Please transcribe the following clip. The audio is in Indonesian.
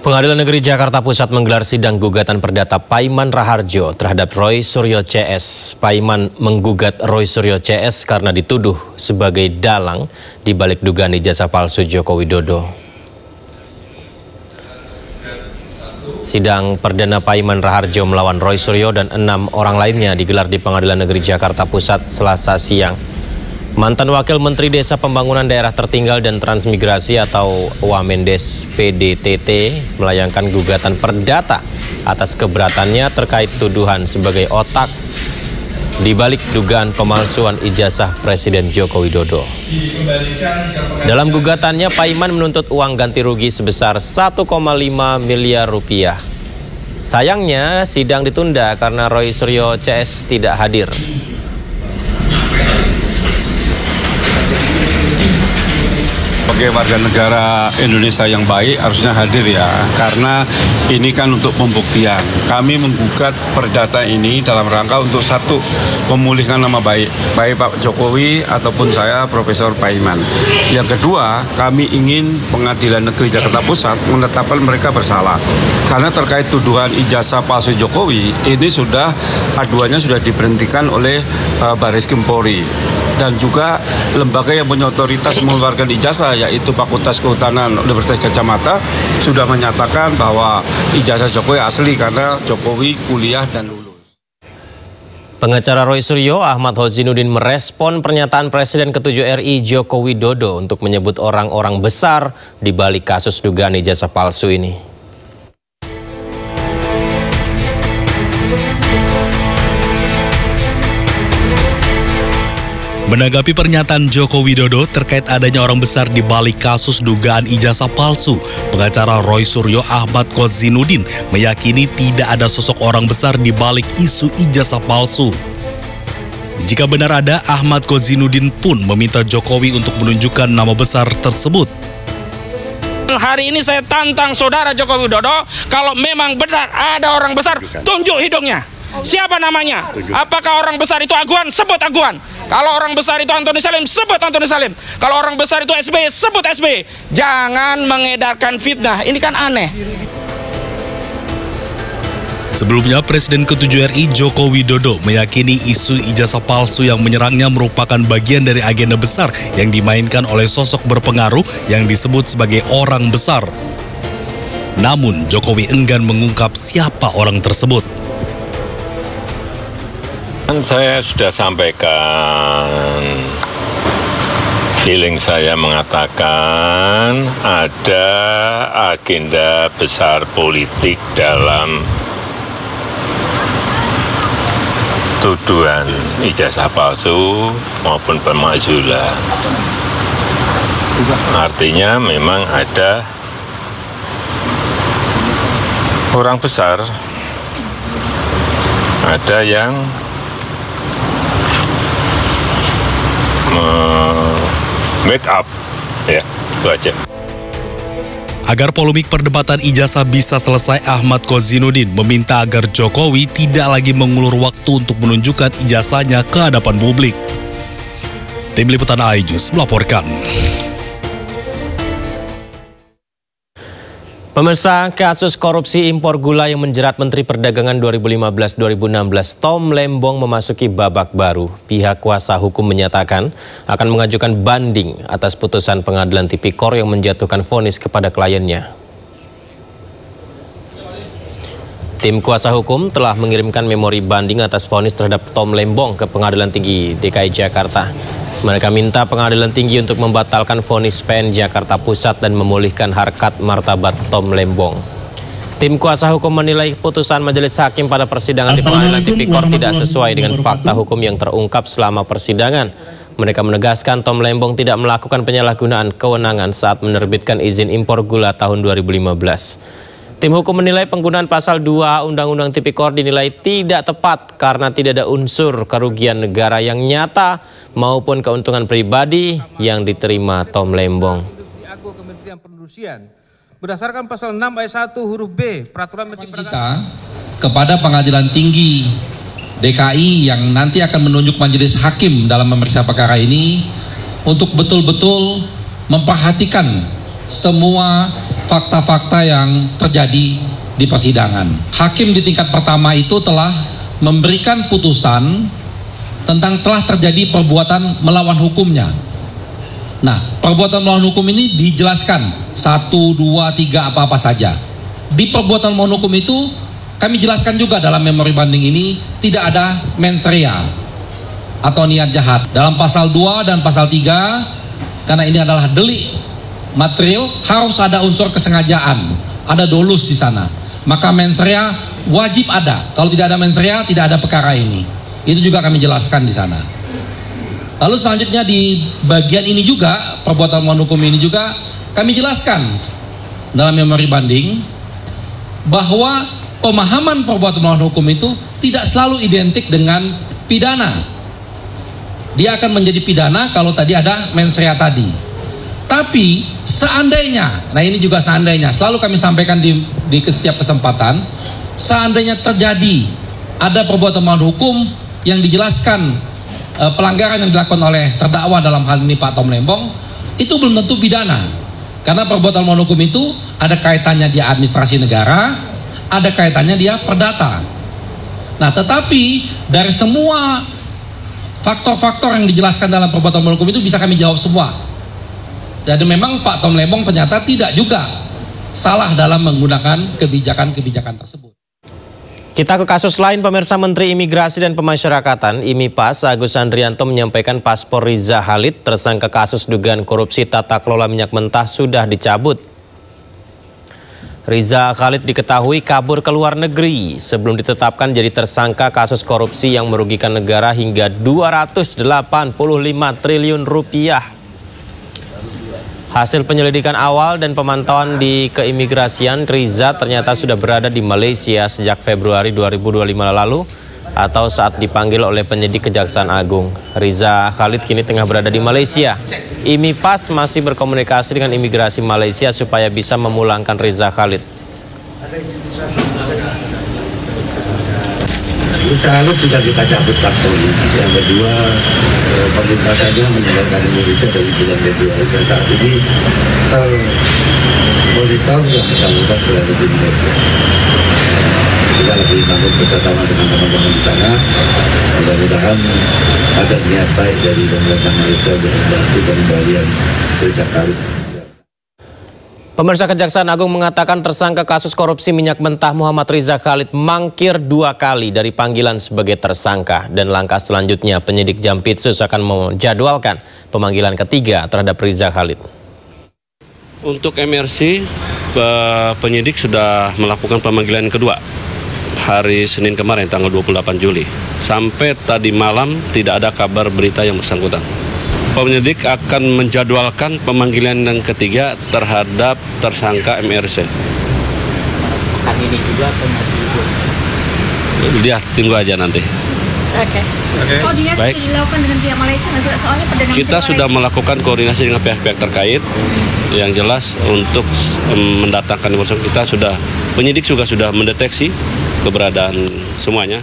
Pengadilan Negeri Jakarta Pusat menggelar sidang gugatan perdata Paiman Raharjo terhadap Roy Suryo CS. Paiman menggugat Roy Suryo CS karena dituduh sebagai dalang di balik dugaan ijazah palsu Joko Widodo. Sidang perdana Paiman Raharjo melawan Roy Suryo dan 6 orang lainnya digelar di Pengadilan Negeri Jakarta Pusat Selasa siang. Mantan Wakil Menteri Desa Pembangunan Daerah Tertinggal dan Transmigrasi atau Wamendes PDTT melayangkan gugatan perdata atas keberatannya terkait tuduhan sebagai otak di balik dugaan pemalsuan ijazah Presiden Joko Widodo. Dalam gugatannya, Paiman menuntut uang ganti rugi sebesar 1,5 miliar rupiah. Sayangnya, sidang ditunda karena Roy Suryo CS tidak hadir. Sebagai warga negara Indonesia yang baik harusnya hadir ya, karena ini kan untuk pembuktian. Kami menggugat perdata ini dalam rangka untuk satu, memulihkan nama baik Pak Jokowi ataupun saya Profesor Paiman. Yang kedua, kami ingin Pengadilan Negeri Jakarta Pusat menetapkan mereka bersalah. Karena terkait tuduhan ijazah palsu Jokowi, ini sudah aduannya sudah diberhentikan oleh Bareskrim Polri. Dan juga lembaga yang punya otoritas mengeluarkan ijazah yaitu Fakultas Kehutanan Universitas Gadjah Mada sudah menyatakan bahwa ijazah Jokowi asli karena Jokowi kuliah dan lulus. Pengacara Roy Suryo, Ahmad Hozinuddin, merespon pernyataan Presiden ke-7 RI Joko Widodo untuk menyebut orang-orang besar di balik kasus dugaan ijazah palsu ini. Menanggapi pernyataan Joko Widodo terkait adanya orang besar di balik kasus dugaan ijazah palsu, pengacara Roy Suryo Ahmad Hozinuddin meyakini tidak ada sosok orang besar di balik isu ijazah palsu. Jika benar ada, Ahmad Hozinuddin pun meminta Jokowi untuk menunjukkan nama besar tersebut. Hari ini saya tantang saudara Joko Widodo, kalau memang benar ada orang besar, tunjuk hidungnya. Siapa namanya? Apakah orang besar itu Aguan? Sebut Aguan. Kalau orang besar itu Antoni Salim, sebut Antoni Salim. Kalau orang besar itu SBY, sebut SBY. Jangan mengedarkan fitnah, ini kan aneh. Sebelumnya, Presiden ke-7 RI Joko Widodo meyakini isu ijazah palsu yang menyerangnya merupakan bagian dari agenda besar yang dimainkan oleh sosok berpengaruh yang disebut sebagai orang besar. Namun, Jokowi enggan mengungkap siapa orang tersebut. Saya sudah sampaikan, feeling saya mengatakan ada agenda besar politik dalam tuduhan ijazah palsu maupun pemakzulan. Artinya memang ada orang besar, ada yang make up, ya, itu aja. Agar polemik perdebatan ijazah bisa selesai, Ahmad Hozinuddin meminta agar Jokowi tidak lagi mengulur waktu untuk menunjukkan ijazahnya ke hadapan publik. Tim Liputan iNews melaporkan. Pemirsa, kasus korupsi impor gula yang menjerat Menteri Perdagangan 2015-2016 Tom Lembong memasuki babak baru. Pihak kuasa hukum menyatakan akan mengajukan banding atas putusan Pengadilan Tipikor yang menjatuhkan vonis kepada kliennya. Tim kuasa hukum telah mengirimkan memori banding atas vonis terhadap Tom Lembong ke Pengadilan Tinggi DKI Jakarta. Mereka minta Pengadilan Tinggi untuk membatalkan vonis PN Jakarta Pusat dan memulihkan harkat martabat Tom Lembong. Tim kuasa hukum menilai putusan majelis hakim pada persidangan di Pengadilan Tipikor tidak sesuai dengan fakta hukum yang terungkap selama persidangan. Mereka menegaskan Tom Lembong tidak melakukan penyalahgunaan kewenangan saat menerbitkan izin impor gula tahun 2015. Tim hukum menilai penggunaan pasal 2 Undang-Undang Tipikor dinilai tidak tepat karena tidak ada unsur kerugian negara yang nyata maupun keuntungan pribadi yang diterima Tom Lembong. Kementerian Perindustrian berdasarkan pasal 6 ayat 1 huruf B Peraturan Menteri Perdagangan kepada Pengadilan Tinggi DKI yang nanti akan menunjuk majelis hakim dalam memeriksa perkara ini untuk betul-betul memperhatikan semua fakta-fakta yang terjadi di persidangan. Hakim di tingkat pertama itu telah memberikan putusan tentang telah terjadi perbuatan melawan hukumnya. Nah, perbuatan melawan hukum ini dijelaskan 1, 2, 3 apa-apa saja. Di perbuatan melawan hukum itu kami jelaskan juga dalam memori banding ini tidak ada mens rea atau niat jahat. Dalam pasal 2 dan pasal 3, karena ini adalah delik material, harus ada unsur kesengajaan, ada dolus di sana. Maka mens rea wajib ada. Kalau tidak ada mens rea, tidak ada perkara ini. Itu juga kami jelaskan di sana. Lalu selanjutnya di bagian ini juga, perbuatan melawan hukum ini juga kami jelaskan dalam memori banding bahwa pemahaman perbuatan melawan hukum itu tidak selalu identik dengan pidana. Dia akan menjadi pidana kalau tadi ada mens rea tadi. Tapi seandainya, nah ini juga seandainya, selalu kami sampaikan di setiap kesempatan, seandainya terjadi ada perbuatan melawan hukum yang dijelaskan pelanggaran yang dilakukan oleh terdakwa dalam hal ini Pak Tom Lembong, itu belum tentu pidana. Karena perbuatan melawan hukum itu ada kaitannya dia administrasi negara, ada kaitannya dia perdata. Nah, tetapi dari semua faktor-faktor yang dijelaskan dalam perbuatan melawan hukum itu bisa kami jawab semua. Jadi memang Pak Tom Lembong ternyata tidak juga salah dalam menggunakan kebijakan-kebijakan tersebut. Kita ke kasus lain, pemirsa. Menteri Imigrasi dan Pemasyarakatan IMIPAS Agus Andrianto menyampaikan paspor Riza Khalid tersangka kasus dugaan korupsi tata kelola minyak mentah sudah dicabut. Riza Khalid diketahui kabur ke luar negeri sebelum ditetapkan jadi tersangka kasus korupsi yang merugikan negara hingga 285 triliun rupiah. Hasil penyelidikan awal dan pemantauan di keimigrasian, Riza ternyata sudah berada di Malaysia sejak Februari 2025 lalu atau saat dipanggil oleh penyidik Kejaksaan Agung. Riza Khalid kini tengah berada di Malaysia. IMIPAS masih berkomunikasi dengan imigrasi Malaysia supaya bisa memulangkan Riza Khalid. Riza Khalid sudah kita cabut paspornya. Yang kedua, pemerintah saja meninggalkan Indonesia dari bulan Februari dan saat ini termonitor yang bersangkutan berada di Indonesia. Kita lebih bangun bersama dengan teman-teman di sana. Mudah-mudahan ada niat baik dari pemerintah Malaysia untuk membantu pengembalian Riza Khalid. Pemirsa, Kejaksaan Agung mengatakan tersangka kasus korupsi minyak mentah Muhammad Riza Khalid mangkir 2 kali dari panggilan sebagai tersangka. Dan langkah selanjutnya penyidik Jampitsus akan menjadwalkan pemanggilan ketiga terhadap Riza Khalid. Untuk MRC, penyidik sudah melakukan pemanggilan kedua hari Senin kemarin tanggal 28 Juli. Sampai tadi malam tidak ada kabar berita yang bersangkutan. Penyidik akan menjadwalkan pemanggilan yang ketiga terhadap tersangka MRC. Pekan ini juga atau masih belum? Dia tunggu aja nanti. Oke. Koordinasi sudah dilakukan dengan pihak Malaysia, soalnya Perdana Menteri kita sudah melakukan koordinasi dengan pihak-pihak terkait. Yang jelas untuk mendatangkan informasi kita penyidik juga sudah mendeteksi keberadaan semuanya.